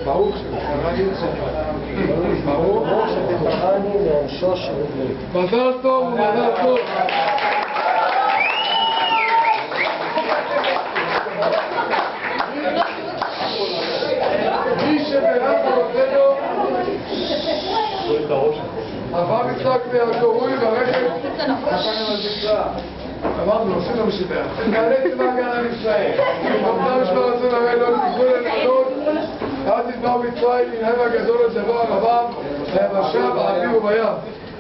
ברוך שתפרני מעונשו של עברי. מזל טוב ומזל טוב. מי שבלעד רבנו אברהם יצחק והגורוי ברכב אמרנו, עושים לו משבח. תעלה את צבא הגנה לישראל. אמנם יש ברצון הרי לא תקראו לנכדות עד נדבר מצרים מנהם הגדול לדבר הרבם היבשה באוויר ובים.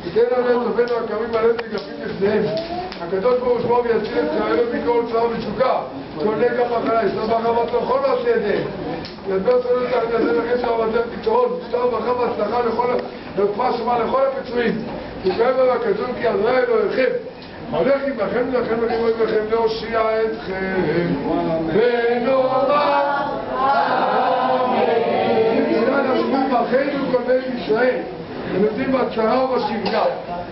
תתן לנו את אופנו הקמים עליהם וגפים לפניהם. הקדוש ברוך הוא ויציל את חיינו מכל צער ומצוקה. כל נגע מחלה, יסתר בחמת לכל מעשה ידיהם. ידבר צלול את האחד הזה לכם שהרבתם פתרון. שטר ברכה והצלחה לרפואה שלמה לכל הפצועים. תקרא בו הכתוב כי עזרה אלוהיכם. הולך עמכם לכם ולמוד לכם להושיע אתכם ונאמר אמן. תפילה לשמות אחינו כל בית ישראל ונותנים בצרה ובשגרה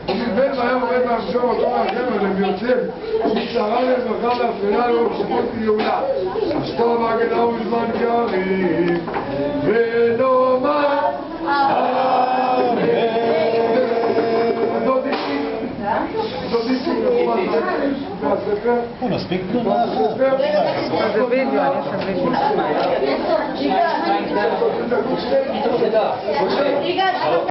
ונדבר בהם עובד מהמשור אותו מהחם ולביוצם ובצרה לברכה ואפלה ובשמות גאולה השטר והגנה ובזמן קריב ונאמר אמן. הוא מספיק תלונה אחת. זה וידאו, אני עושה וידאו.